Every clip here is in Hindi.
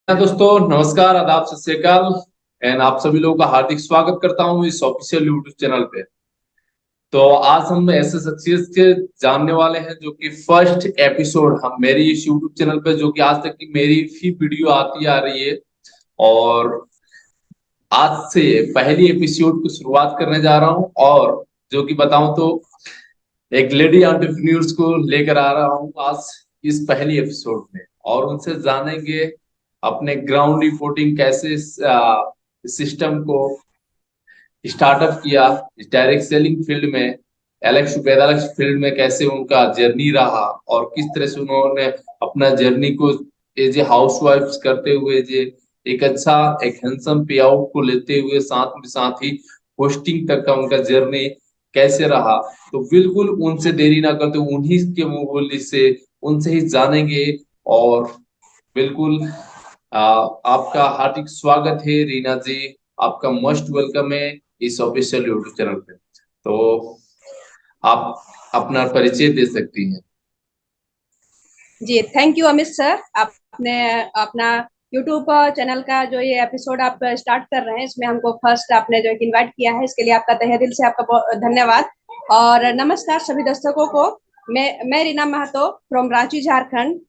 दोस्तों नमस्कार, आदाब, सत श्री अकाल एंड आप सभी लोगों का हार्दिक स्वागत करता हूं इस ऑफिशियल यूट्यूब चैनल पे। तो आज हम ऐसे शख्सियत से जानने वाले हैं जो कि फर्स्ट एपिसोड हम मेरी इस यूट्यूब चैनल पे, जो कि आज तक की मेरी ही वीडियो आती आ रही है, और आज से पहली एपिसोड की शुरुआत करने जा रहा हूं। और जो कि बताऊं तो एक लेडी एंटरप्रेन्योर्स को लेकर आ रहा हूं आज इस पहली एपिसोड में, और उनसे जानेंगे अपने ग्राउंड रिपोर्टिंग कैसे सिस्टम को स्टार्टअप किया, डायरेक्ट सेलिंग फील्ड में, एलेक्स वेदालेक्स फील्ड में कैसे उनका जर्नी रहा, और किस तरह से उन्होंने अपना जर्नी को एज ए हाउस वाइफ करते हुए जे एक अच्छा एक हैंडसम पे आउट को लेते हुए साथ ही पोस्टिंग तक का उनका जर्नी कैसे रहा। तो बिल्कुल उनसे देरी ना करते उन्हीं के मुंह बोली से उनसे ही जानेंगे। और बिल्कुल आपका हार्दिक स्वागत है रीना जी, आपका मोस्ट वेलकम है इस ऑफिशियल यूट्यूब चैनल पे। तो आप अपना परिचय दे सकती हैं। जी, थैंक यू अमित सर। आपने अपना यूट्यूब चैनल का जो ये एपिसोड आप स्टार्ट कर रहे हैं, इसमें हमको फर्स्ट आपने जो इनवाइट किया है, इसके लिए आपका तहे दिल से आपका बहुत धन्यवाद। और नमस्कार सभी दर्शकों को। मैं रीना महतो फ्रॉम रांची, झारखंड।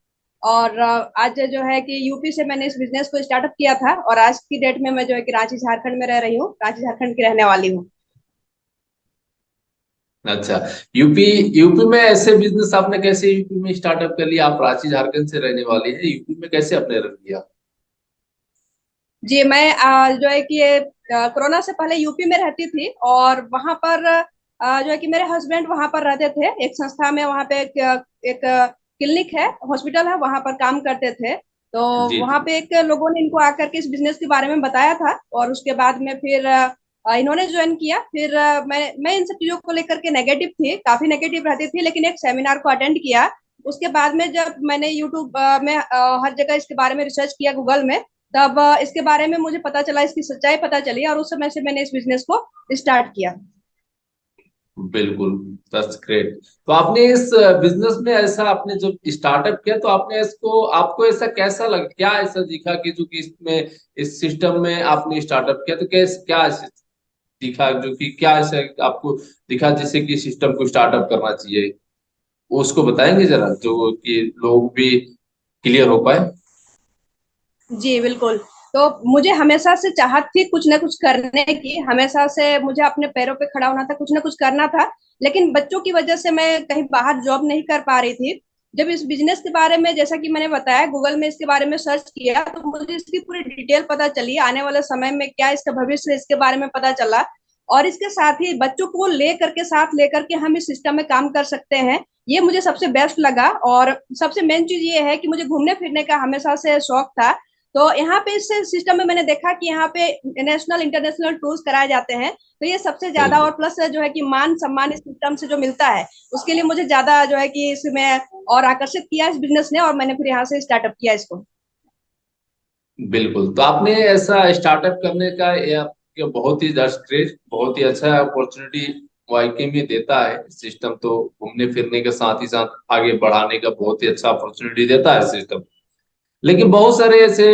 और आज जो है कि यूपी से मैंने इस बिजनेस को स्टार्टअप किया था, और आज की डेट में मैं जो है कि रांची झारखंड में रह रही हूँ, रांची झारखंड की रहने वाली हूँ। अच्छा, यूपी यूपी में ऐसे बिजनेस आपने कैसे यूपी में स्टार्टअप कर लिया? आप रांची झारखंड से रहने वाली है, यूपी में कैसे आपने रन किया? जी, मैं जो है कि ये कोरोना से पहले यूपी में रहती थी, और वहां पर जो है कि मेरे हस्बैंड वहां पर रहते थे एक संस्था में। वहां पे एक क्लिनिक है, हॉस्पिटल है, वहां पर काम करते थे। तो जी वहां जी। पे एक लोगों ने इनको आकर के इस बिजनेस के बारे में बताया था, और उसके बाद में फिर इन्होंने ज्वाइन किया। फिर मैं इन सब चीजों को लेकर के नेगेटिव थी, काफी नेगेटिव रहती थी, लेकिन एक सेमिनार को अटेंड किया। उसके बाद में जब मैंने यूट्यूब में हर जगह इसके बारे में रिसर्च किया गूगल में, तब इसके बारे में मुझे पता चला, इसकी सच्चाई पता चली, और उस समय से मैंने इस बिजनेस को स्टार्ट किया। बिल्कुल, दैट्स ग्रेट। तो आपने इस बिजनेस में ऐसा आपने जब स्टार्टअप किया तो आपने इसको आपको ऐसा कैसा लगा, क्या ऐसा दिखा कि जो कि इसमें इस सिस्टम में आपने स्टार्टअप किया तो कैसे क्या ऐसे दिखा जो कि क्या ऐसा आपको दिखा जिससे कि सिस्टम को स्टार्टअप करना चाहिए? उसको बताएंगे जरा, जो कि लोग भी क्लियर हो पाए। जी बिल्कुल। तो मुझे हमेशा से चाहत थी कुछ ना कुछ करने की, हमेशा से मुझे अपने पैरों पे खड़ा होना था, कुछ ना कुछ करना था। लेकिन बच्चों की वजह से मैं कहीं बाहर जॉब नहीं कर पा रही थी। जब इस बिजनेस के बारे में, जैसा कि मैंने बताया, गूगल में इसके बारे में सर्च किया, तो मुझे इसकी पूरी डिटेल पता चली, आने वाले समय में क्या इसका भविष्य है, इसके बारे में पता चला। और इसके साथ ही बच्चों को लेकर के हम इस सिस्टम में काम कर सकते हैं, ये मुझे सबसे बेस्ट लगा। और सबसे मेन चीज ये है कि मुझे घूमने फिरने का हमेशा से शौक था। तो यहाँ पे इस सिस्टम में मैंने देखा कि यहाँ पे नेशनल इंटरनेशनल टूर्स कराए जाते हैं, तो ये सबसे ज्यादा, बिल्कुल और प्लस जो है कि मान सम्मान इस सिस्टम से जो मिलता है, उसके लिए मुझे ज्यादा जो है कि इसमें और आकर्षित किया इस बिजनेस ने, और मैंने फिर यहाँ से स्टार्टअप किया इसको। बिल्कुल। तो आपने ऐसा स्टार्टअप करने का ये आपके बहुत ही ग्रेट, बहुत ही अच्छा अपॉर्चुनिटी वाकई में देता है सिस्टम। तो घूमने फिरने के साथ ही साथ आगे बढ़ाने का बहुत ही अच्छा अपॉर्चुनिटी देता है सिस्टम। लेकिन बहुत सारे ऐसे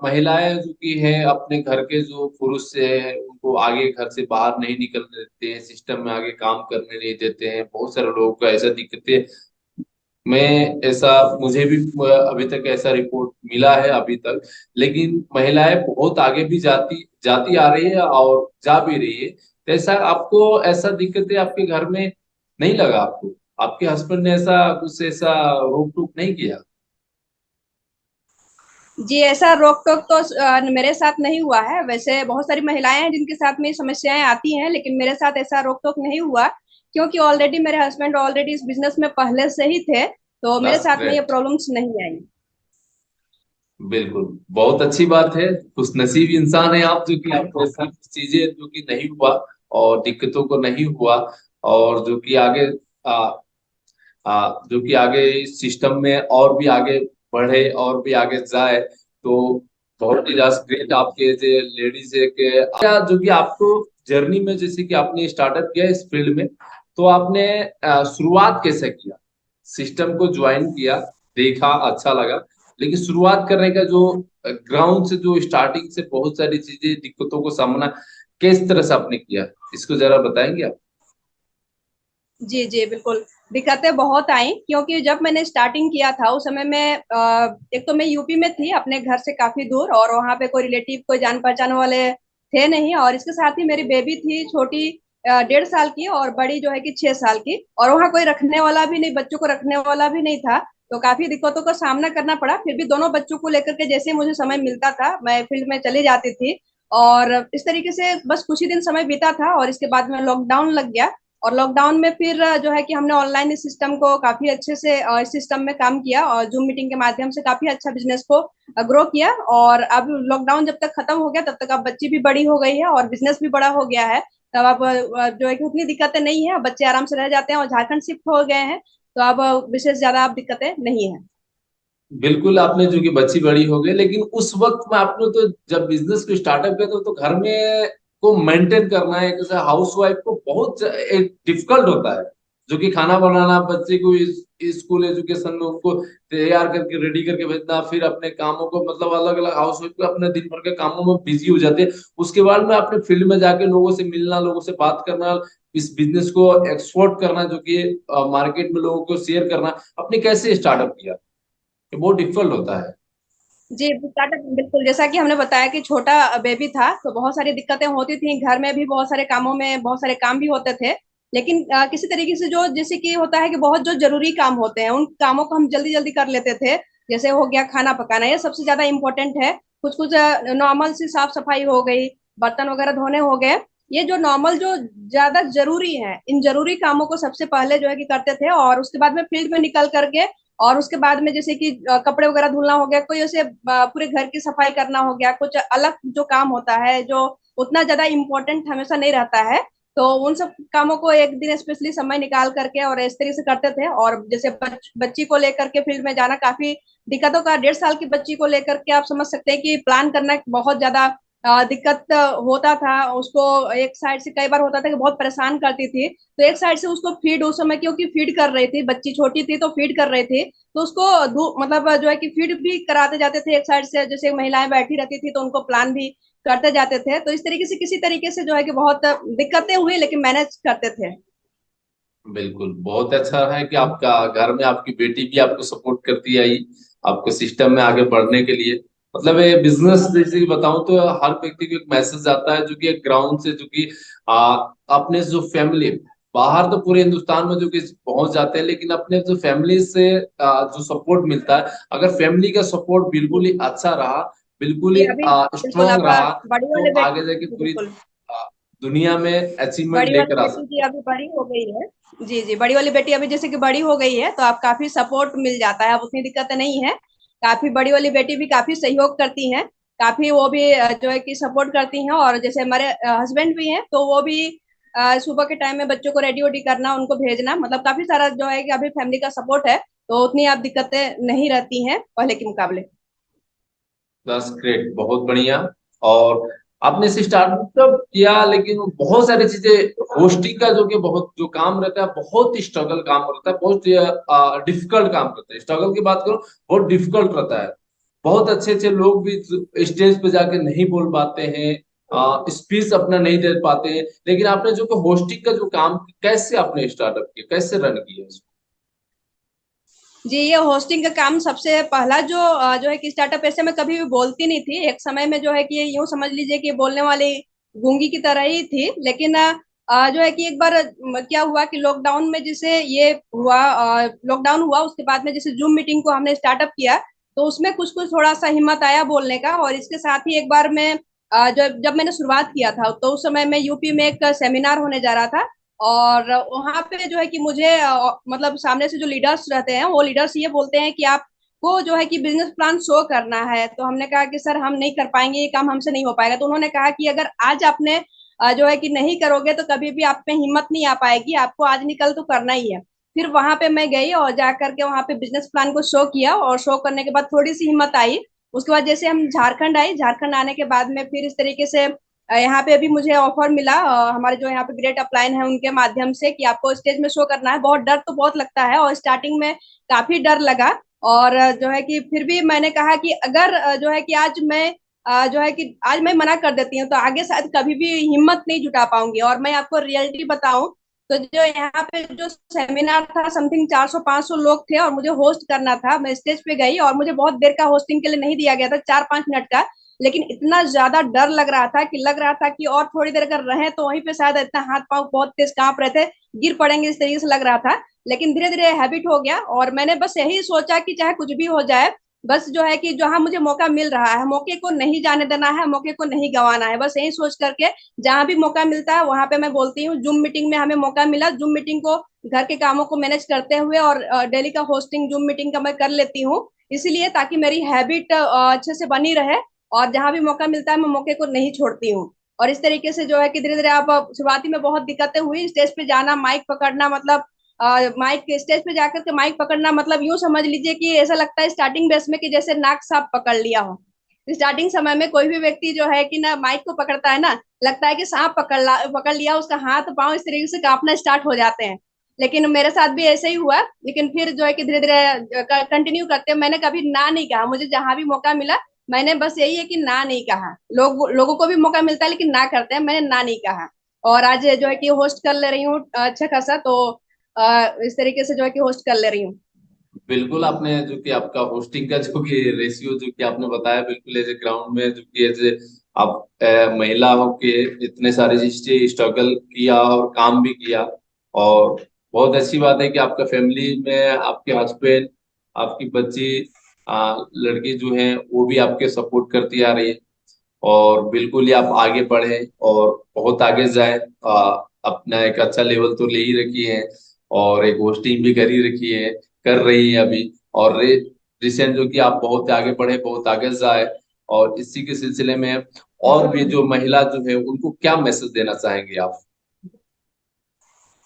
महिलाएं जो कि हैं अपने घर के जो पुरुष से हैं उनको आगे घर से बाहर नहीं निकलने देते हैं, सिस्टम में आगे काम करने नहीं देते हैं। बहुत सारे लोगों को ऐसा दिक्कतें, मैं ऐसा मुझे भी अभी तक ऐसा रिपोर्ट मिला है अभी तक। लेकिन महिलाएं बहुत आगे भी जाती जाती आ रही है और जा भी रही है। तो ऐसा आपको ऐसा दिक्कतें आपके घर में नहीं लगा? आपको आपके हस्बैंड ने ऐसा कुछ ऐसा रोक टोक नहीं किया? जी, ऐसा रोक टोक तो मेरे साथ नहीं हुआ है। वैसे बहुत सारी महिलाएं हैं जिनके साथ में ये समस्याएं आती हैं, लेकिन मेरे साथ ऐसा रोक टोक नहीं हुआ, क्योंकि ऑलरेडी मेरे हस्बैंड ऑलरेडी इस बिजनेस में पहले से ही थे, तो मेरे दैट्स साथ में ये ग्रेट। प्रॉब्लम्स नहीं आई। बिल्कुल, बहुत अच्छी बात है। खुशनसीब इंसान है आप, जो कि आपको ऐसा चीजें जो कि नहीं हुआ और दिक्कतों को नहीं हुआ, और जो कि आगे आ, जो कि आगे इस सिस्टम में और भी आगे बढ़े और भी आगे जाए। तो बहुत ही ग्रेट आपके जो लेडीज है के क्या जो कि आपको जर्नी में, जैसे कि आपने स्टार्टअप किया इस फील्ड में, तो आपने शुरुआत कैसे किया? सिस्टम को ज्वाइन किया, देखा, अच्छा लगा, लेकिन शुरुआत करने का जो ग्राउंड से, जो स्टार्टिंग से बहुत सारी चीजें, दिक्कतों को सामना किस तरह से आपने किया, इसको जरा बताएंगे आप? जी जी बिल्कुल। दिक्कतें बहुत आई, क्योंकि जब मैंने स्टार्टिंग किया था उस समय में एक तो मैं यूपी में थी, अपने घर से काफी दूर, और वहाँ पे कोई रिलेटिव, कोई जान पहचान वाले थे नहीं, और इसके साथ ही मेरी बेबी थी छोटी, 1.5 साल की, और बड़ी जो है कि 6 साल की, और वहाँ कोई रखने वाला भी नहीं, बच्चों को रखने वाला भी नहीं था। तो काफी दिक्कतों का सामना करना पड़ा। फिर भी दोनों बच्चों को लेकर के जैसे ही मुझे समय मिलता था मैं फील्ड में चली जाती थी, और इस तरीके से बस कुछ ही दिन समय बीता था, और इसके बाद में लॉकडाउन लग गया। और लॉकडाउन में फिर जो है कि हमने ऑनलाइन इस सिस्टम को काफी अच्छे से इस सिस्टम में काम किया, और जूम मीटिंग के माध्यम से काफी अच्छा बिजनेस को ग्रो किया। और अब लॉकडाउन जब तक खत्म हो गया तब तक अब बच्ची भी बड़ी हो गई है और बिजनेस भी बड़ा हो गया है। तब अब जो है कि उतनी दिक्कतें नहीं है, बच्चे आराम से रह जाते हैं, और झारखंड शिफ्ट हो गए हैं, तो अब विशेष ज्यादा अब दिक्कतें नहीं है। बिल्कुल, आपने जो कि बच्ची बड़ी हो गई, लेकिन उस वक्त में आपने तो जब बिजनेस को स्टार्टअप किया तो घर में को मेंटेन करना है, जैसे हाउस वाइफ को बहुत एक डिफिकल्ट होता है, जो कि खाना बनाना, बच्चे को स्कूल एजुकेशन में उनको तैयार करके रेडी करके भेजना, फिर अपने कामों को, मतलब अलग अलग हाउस वाइफ को अपने दिन भर के कामों में बिजी हो जाते हैं। उसके बाद में अपने फील्ड में जाके लोगों से मिलना, लोगों से बात करना, इस बिजनेस को एक्सपोर्ट करना, जो कि मार्केट में लोगों को शेयर करना, आपने कैसे स्टार्टअप किया? ये बहुत डिफिकल्ट होता है। जी स्टार्टअप बिल्कुल, जैसा कि हमने बताया कि छोटा बेबी था तो बहुत सारी दिक्कतें होती थी घर में भी, बहुत सारे कामों में बहुत सारे काम भी होते थे। लेकिन किसी तरीके से जो, जैसे कि होता है कि बहुत जो जरूरी काम होते हैं उन कामों को हम जल्दी जल्दी कर लेते थे। जैसे हो गया खाना पकाना, ये सबसे ज्यादा इम्पोर्टेंट है। कुछ कुछ नॉर्मल सी साफ सफाई हो गई, बर्तन वगैरह धोने हो गए, ये जो नॉर्मल जो ज्यादा जरूरी है, इन जरूरी कामों को सबसे पहले जो है कि करते थे, और उसके बाद में फील्ड में निकल करके, और उसके बाद में जैसे कि कपड़े वगैरह धुलना हो गया, कोई ऐसे पूरे घर की सफाई करना हो गया, कुछ अलग जो काम होता है जो उतना ज्यादा इम्पोर्टेंट हमेशा नहीं रहता है, तो उन सब कामों को एक दिन स्पेशली समय निकाल करके और इस तरीके से करते थे। और जैसे बच्ची को लेकर के फील्ड में जाना काफी दिक्कतों का, 1.5 साल की बच्ची को लेकर के आप समझ सकते हैं कि प्लान करना बहुत ज्यादा दिक्कत होता था उसको। एक साइड से कई बार होता था कि बहुत परेशान करती थी, तो एक साइड से उसको फीड, उस समय क्योंकि फीड कर रही थी, बच्ची छोटी थी तो फीड कर रही थी, तो उसको मतलब जो है कि फीड भी कराते जाते थे एक साइड से, जैसे महिलाएं बैठी रहती थी तो उनको प्लान भी करते जाते थे। तो इस तरीके से किसी तरीके से जो है कि बहुत दिक्कतें हुई, लेकिन मैनेज करते थे। बिल्कुल, बहुत अच्छा है कि आपका घर में आपकी बेटी भी आपको सपोर्ट करती आई, आपको सिस्टम में आगे बढ़ने के लिए। मतलब ये बिजनेस, जैसे कि बताऊं तो हर व्यक्ति को एक मैसेज आता है, जो कि एक ग्राउंड से, जो कि आ, अपने जो फैमिली, बाहर तो पूरे हिंदुस्तान में जो कि पहुंच जाते हैं, लेकिन अपने जो फैमिली से जो सपोर्ट मिलता है, अगर फैमिली का सपोर्ट बिल्कुल ही अच्छा रहा, बिल्कुल जी ही अभी बिल्कुल, स्ट्रांग अब रहा, बड़ी तो वाले आगे जाके बेटी पूरी बिल्कुल, आ, दुनिया में अचीवमेंट बड़ी वाली लेकर आ बेटी सकते की अभी बड़ी हो गई है। जी जी, बड़ी वाली बेटी अभी जैसे कि बड़ी हो गई है तो आप काफी सपोर्ट मिल जाता है, अब उतनी दिक्कत नहीं है। काफी बड़ी वाली बेटी भी काफी सहयोग करती हैं, काफी वो भी जो है कि सपोर्ट करती हैं। और जैसे हमारे हस्बैंड भी हैं तो वो भी सुबह के टाइम में बच्चों को रेडी वेडी करना, उनको भेजना, मतलब काफी सारा जो है कि अभी फैमिली का सपोर्ट है, तो उतनी आप दिक्कतें नहीं रहती हैं पहले के मुकाबले। दस ग्रेट, बहुत बढ़िया। और आपने इसे स्टार्टअप किया, लेकिन बहुत सारी चीजें, होस्टिंग का जो कि बहुत जो काम रहता है, बहुत ही स्ट्रगल काम रहता है, बहुत डिफिकल्ट काम रहता है। स्ट्रगल की बात करूं, बहुत डिफिकल्ट रहता है। बहुत अच्छे अच्छे लोग भी स्टेज पे जाके नहीं बोल पाते हैं, स्पीच अपना नहीं दे पाते हैं, लेकिन आपने जो कि होस्टिंग का जो काम, कैसे आपने स्टार्टअप किया, कैसे रन किया इसको? जी, ये होस्टिंग का काम सबसे पहला जो है कि स्टार्टअप, ऐसे मैं कभी भी बोलती नहीं थी, एक समय में जो है कि यूं समझ लीजिए कि बोलने वाली गूंगी की तरह ही थी। लेकिन जो है कि एक बार क्या हुआ कि लॉकडाउन में जैसे ये हुआ, लॉकडाउन हुआ उसके बाद में जैसे जूम मीटिंग को हमने स्टार्टअप किया, तो उसमें कुछ कुछ थोड़ा सा हिम्मत आया बोलने का। और इसके साथ ही एक बार मैं जब जब मैंने शुरुआत किया था तो उस समय मैं यूपी में एक सेमिनार होने जा रहा था, और वहां पे जो है कि मुझे मतलब सामने से जो लीडर्स रहते हैं वो लीडर्स ये बोलते हैं कि आपको जो है कि बिजनेस प्लान शो करना है। तो हमने कहा कि सर हम नहीं कर पाएंगे, ये काम हमसे नहीं हो पाएगा। तो उन्होंने कहा कि अगर आज आपने जो है कि नहीं करोगे तो कभी भी आप में हिम्मत नहीं आ पाएगी, आपको आज निकल तो करना ही है। फिर वहां पे मैं गई और जा करके वहां पे बिजनेस प्लान को शो किया, और शो करने के बाद थोड़ी सी हिम्मत आई। उसके बाद जैसे हम झारखंड आए, झारखंड आने के बाद में फिर इस तरीके से यहाँ पे अभी मुझे ऑफर मिला, हमारे जो यहाँ पे ग्रेट अपलाइन है उनके माध्यम से, कि आपको स्टेज में शो करना है। बहुत डर तो बहुत लगता है और स्टार्टिंग में काफी डर लगा, और जो है कि फिर भी मैंने कहा कि अगर जो है कि आज मैं जो है कि आज मैं मना कर देती हूँ तो आगे शायद कभी भी हिम्मत नहीं जुटा पाऊंगी। और मैं आपको रियलिटी बताऊं तो जो यहाँ पे जो सेमिनार था समथिंग 400-500 लोग थे और मुझे होस्ट करना था। मैं स्टेज पे गई और मुझे बहुत देर का होस्टिंग के लिए नहीं दिया गया था, 4-5 मिनट का। लेकिन इतना ज्यादा डर लग रहा था कि और थोड़ी देर अगर रहे तो वहीं पे शायद इतना हाथ पांव बहुत तेज कांप रहे थे, गिर पड़ेंगे इस तरीके से लग रहा था। लेकिन धीरे धीरे हैबिट हो गया और मैंने बस यही सोचा कि चाहे कुछ भी हो जाए, बस जो है कि जहां मुझे मौका मिल रहा है मौके को नहीं जाने देना है, मौके को नहीं गंवाना है, बस यही सोच करके जहां भी मौका मिलता है वहां पे मैं बोलती हूँ। जूम मीटिंग में हमें मौका मिला, जूम मीटिंग को घर के कामों को मैनेज करते हुए और डेली का होस्टिंग जूम मीटिंग का मैं कर लेती हूँ, इसलिए ताकि मेरी हैबिट अच्छे से बनी रहे। और जहां भी मौका मिलता है मैं मौके को नहीं छोड़ती हूँ। और इस तरीके से जो है कि धीरे धीरे आप शुरुआती में बहुत दिक्कतें हुई, स्टेज पे जाना, माइक पकड़ना, मतलब माइक स्टेज पे जाकर के माइक पकड़ना मतलब यूं समझ लीजिए कि ऐसा लगता है स्टार्टिंग बेस में कि जैसे नाक सांप पकड़ लिया हो। स्टार्टिंग समय में कोई भी व्यक्ति जो है कि ना माइक को पकड़ता है ना, लगता है कि सांप पकड़ लिया, उसका हाथ पांव इस तरीके से कांपना स्टार्ट हो जाते हैं। लेकिन मेरे साथ भी ऐसे ही हुआ। लेकिन फिर जो है कि धीरे धीरे कंटिन्यू करते, मैंने कभी ना नहीं कहा, मुझे जहां भी मौका मिला मैंने बस यही है कि ना नहीं कहा। लोगों को भी मौका मिलता है लेकिन ना करते हैं, मैंने ना नहीं कहा। और आज जो है कि होस्ट कर ले रही हूँ अच्छा खासा, तो इस तरीके से जो है कि होस्ट कर ले रही हूँ। बिल्कुल, आपने जो कि आपका होस्टिंग का जो कि रेशियो जो कि आपने बताया, बिल्कुल एज ए ग्राउंड में जो कि एज ए आप महिला हो के इतने सारे स्ट्रगल किया और काम भी किया। और बहुत अच्छी बात है कि आपका फैमिली में आपके हस्बैंड, आपकी बच्ची, लड़की जो है वो भी आपके सपोर्ट करती आ रही है। और बिल्कुल ही आप आगे बढ़े और बहुत आगे जाए। अपना एक अच्छा लेवल तो ले ही रखी है और एक होस्टिंग भी कर ही रखी है, कर रही है अभी। और रिसेंट जो कि आप बहुत आगे बढ़े, बहुत आगे जाए। और इसी के सिलसिले में और भी जो महिला जो है उनको क्या मैसेज देना चाहेंगे आप?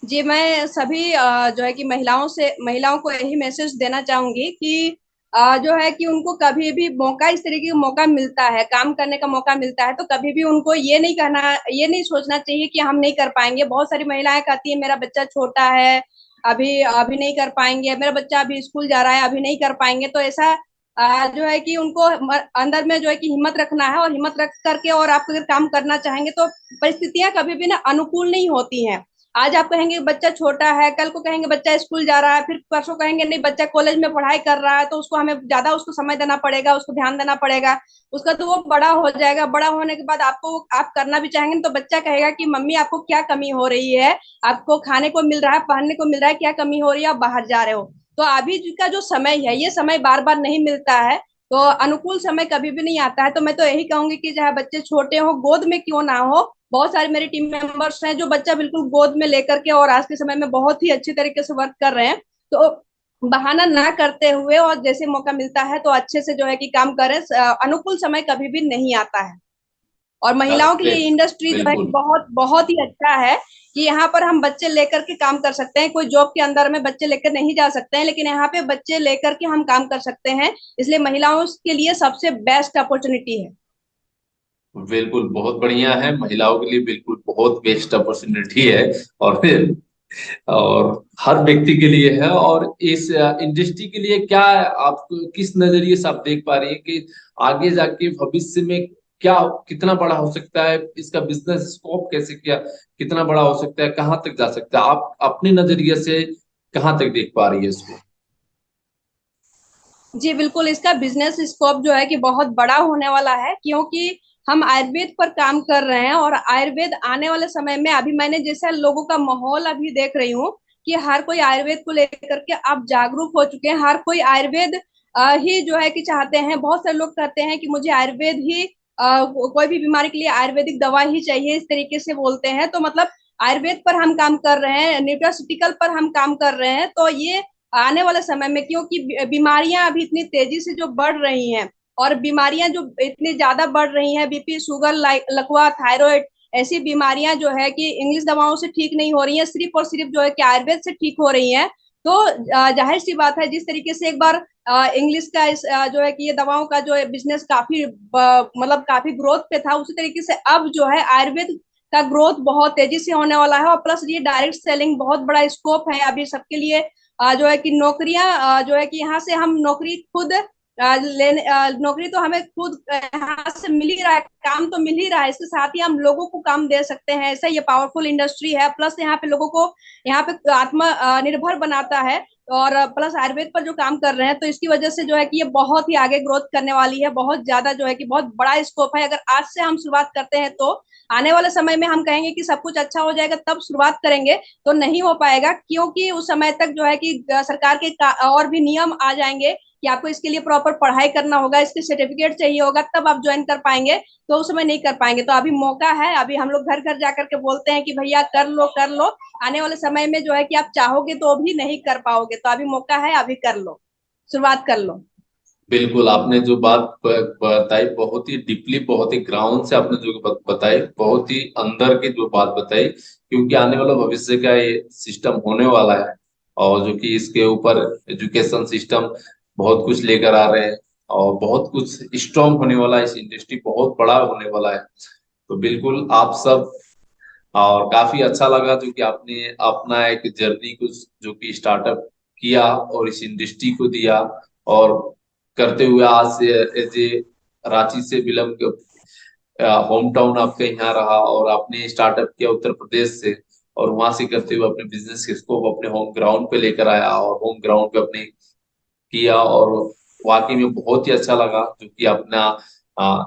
जी, मैं सभी जो है कि महिलाओं को यही मैसेज देना चाहूंगी कि जो है कि उनको कभी भी मौका, इस तरीके का मौका मिलता है, काम करने का मौका मिलता है, तो कभी भी उनको ये नहीं सोचना चाहिए कि हम नहीं कर पाएंगे। बहुत सारी महिलाएं कहती है मेरा बच्चा छोटा है, अभी अभी नहीं कर पाएंगे, मेरा बच्चा अभी स्कूल जा रहा है, अभी नहीं कर पाएंगे। तो ऐसा जो है कि उनको अंदर में जो है कि हिम्मत रखना है, और हिम्मत रख करके और आप अगर काम करना चाहेंगे तो परिस्थितियां कभी भी ना अनुकूल नहीं होती हैं। आज आप कहेंगे बच्चा छोटा है, कल को कहेंगे बच्चा स्कूल जा रहा है, फिर परसों कहेंगे नहीं बच्चा कॉलेज में पढ़ाई कर रहा है, तो उसको हमें ज्यादा उसको समय देना पड़ेगा, उसको ध्यान देना पड़ेगा। उसका तो वो बड़ा हो जाएगा, बड़ा होने के बाद आपको आप करना भी चाहेंगे तो बच्चा कहेगा कि मम्मी आपको क्या कमी हो रही है, आपको खाने को मिल रहा है, पहनने को मिल रहा है, क्या कमी हो रही है, आप बाहर जा रहे हो। तो अभी का जो समय है ये समय बार बार नहीं मिलता है, तो अनुकूल समय कभी भी नहीं आता है। तो मैं तो यही कहूंगी कि चाहे बच्चे छोटे हो, गोद में क्यों ना हो, बहुत सारे मेरे टीम मेंबर्स हैं जो बच्चा बिल्कुल गोद में लेकर के और आज के समय में बहुत ही अच्छी तरीके से वर्क कर रहे हैं। तो बहाना ना करते हुए और जैसे मौका मिलता है तो अच्छे से जो है कि काम करें। अनुकूल समय कभी भी नहीं आता है। और महिलाओं के लिए ग्रेट। इंडस्ट्री जो है कि बिल्कुल। बहुत बहुत ही अच्छा है कि यहाँ पर हम बच्चे लेकर के काम कर सकते हैं। कोई जॉब के अंदर में बच्चे लेकर नहीं जा सकते हैं, लेकिन यहाँ पे बच्चे लेकर के हम काम कर सकते हैं, इसलिए महिलाओं के लिए सबसे बेस्ट अपॉर्चुनिटी है। बिल्कुल बहुत बढ़िया है, महिलाओं के लिए बिल्कुल बहुत बेस्ट अपॉर्चुनिटी है। और और हर व्यक्ति के लिए है। और इस इंडस्ट्री के लिए क्या आप किस नजरिए से आप देख पा रही हैं कि आगे जाके भविष्य में क्या कितना बड़ा हो सकता है, इसका बिजनेस स्कोप कैसे, क्या कितना बड़ा हो सकता है, कहाँ तक जा सकता है, आप अपने नजरिए से कहाँ तक देख पा रही है इसको? जी बिल्कुल, इसका बिजनेस स्कोप जो है कि बहुत बड़ा होने वाला है, क्योंकि हम आयुर्वेद पर काम कर रहे हैं और आयुर्वेद आने वाले समय में, अभी मैंने जैसा लोगों का माहौल अभी देख रही हूँ कि हर कोई आयुर्वेद को लेकर के अब जागरूक हो चुके हैं। हर कोई आयुर्वेद ही जो है कि चाहते हैं। बहुत सारे लोग कहते हैं कि मुझे आयुर्वेद ही कोई भी बीमारी के लिए आयुर्वेदिक दवा ही चाहिए, इस तरीके से बोलते हैं। तो मतलब आयुर्वेद पर हम काम कर रहे हैं, न्यूट्रास्यूटिकल पर हम काम कर रहे हैं। तो ये आने वाले समय में, क्योंकि बीमारियां अभी इतनी तेजी से जो बढ़ रही हैं, और बीमारियां जो इतनी ज्यादा बढ़ रही हैं, बीपी, शुगर, लकवा, थायराइड, ऐसी बीमारियां जो है कि इंग्लिश दवाओं से ठीक नहीं हो रही हैं, सिर्फ और सिर्फ जो है कि आयुर्वेद से ठीक हो रही हैं। तो जाहिर सी बात है, जिस तरीके से एक बार इंग्लिश का जो है कि ये दवाओं का जो है बिजनेस काफी मतलब काफी ग्रोथ पे था, उसी तरीके से अब जो है आयुर्वेद का ग्रोथ बहुत तेजी से होने वाला है। और प्लस ये डायरेक्ट सेलिंग बहुत बड़ा स्कोप है अभी सबके लिए। जो है कि नौकरियां जो है कि यहाँ से हम नौकरी खुद लेने नौकरी तो हमें खुद यहाँ से मिल ही रहा है, काम तो मिल ही रहा है, इसके साथ ही हम लोगों को काम दे सकते हैं। ऐसा ये पावरफुल इंडस्ट्री है, प्लस यहाँ पे लोगों को यहाँ पे आत्मनिर्भर बनाता है, और प्लस आयुर्वेद पर जो काम कर रहे हैं, तो इसकी वजह से जो है कि ये बहुत ही आगे ग्रोथ करने वाली है, बहुत ज्यादा जो है कि बहुत बड़ा स्कोप है। अगर आज से हम शुरुआत करते हैं तो आने वाले समय में हम कहेंगे कि सब कुछ अच्छा हो जाएगा तब शुरुआत करेंगे, तो नहीं हो पाएगा, क्योंकि उस समय तक जो है कि सरकार के और भी नियम आ जाएंगे कि आपको इसके लिए प्रॉपर पढ़ाई करना होगा, इसके सर्टिफिकेट चाहिए होगा, तब आप ज्वाइन कर पाएंगे। तो उस समय नहीं कर पाएंगे। तो अभी मौका है, अभी हम लोग घर घर जाकर के बोलते हैं कि भैया कर लो कर लो। आने वाले समय में जो है कि आप चाहोगे तो भी नहीं कर पाओगे, तो अभी मौका है, अभी कर लो, शुरुआत कर लो। बिल्कुल, आपने जो बात बताई बहुत ही डीपली, बहुत ही ग्राउंड से आपने जो बताई, बहुत ही अंदर की जो बात बताई, क्योंकि आने वाला भविष्य का ये सिस्टम होने वाला है, और जो कि इसके ऊपर एजुकेशन सिस्टम बहुत कुछ लेकर आ रहे हैं, और बहुत कुछ स्ट्रांग होने वाला है, इस इंडस्ट्री बहुत बड़ा होने वाला है। तो बिल्कुल आप सब, और काफी अच्छा लगा जो कि आपने अपना एक जर्नी को जो कि स्टार्टअप किया और इस इंडस्ट्री को दिया, और करते हुए आज से एज ए रांची से बिलोंग, होम टाउन आपका यहाँ रहा, और आपने स्टार्टअप किया उत्तर प्रदेश से, और वहां से करते हुए अपने बिजनेस को अपने होम ग्राउंड पे लेकर आया, और होम ग्राउंड पे अपने किया, और वाकई में बहुत ही अच्छा लगा जो कि अपना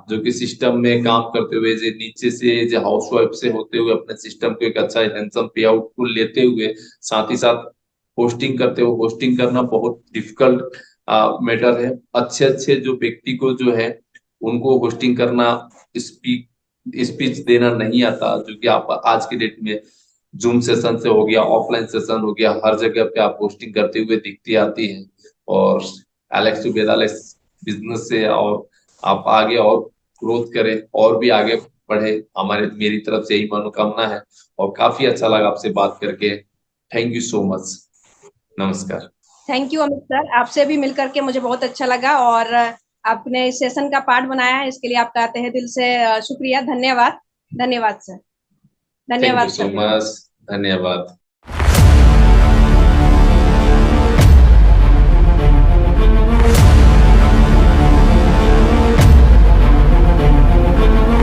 जो कि सिस्टम में काम करते हुए, जो नीचे से जो हाउस वाइफ से होते हुए अपने सिस्टम को एक अच्छा हैंडसम पे आउट को लेते हुए, साथ ही साथ होस्टिंग करते हुए, होस्टिंग करना बहुत डिफिकल्ट मैटर है। अच्छे अच्छे जो व्यक्ति को जो है उनको होस्टिंग करना, स्पीच देना नहीं आता, जो कि आप आज के डेट में जूम सेशन से हो गया, ऑफलाइन सेशन हो गया, हर जगह पे आप होस्टिंग करते हुए दिखती आती हैं। और एलेक्स टुगेदर बिजनेस से और आप आगे और ग्रोथ करें, और भी आगे बढ़े, हमारे मेरी तरफ से यही मनोकामना है। और काफी अच्छा लगा आपसे बात करके। Thank you so much. नमस्कार। थैंक यू अमित सर, आपसे भी मिलकर के मुझे बहुत अच्छा लगा, और आपने इस सेशन का पार्ट बनाया है, इसके लिए आपका तहे दिल से शुक्रिया, धन्यवाद। धन्यवाद सर। थैंक यू धन्यवाद सो सर। मच। धन्यवाद।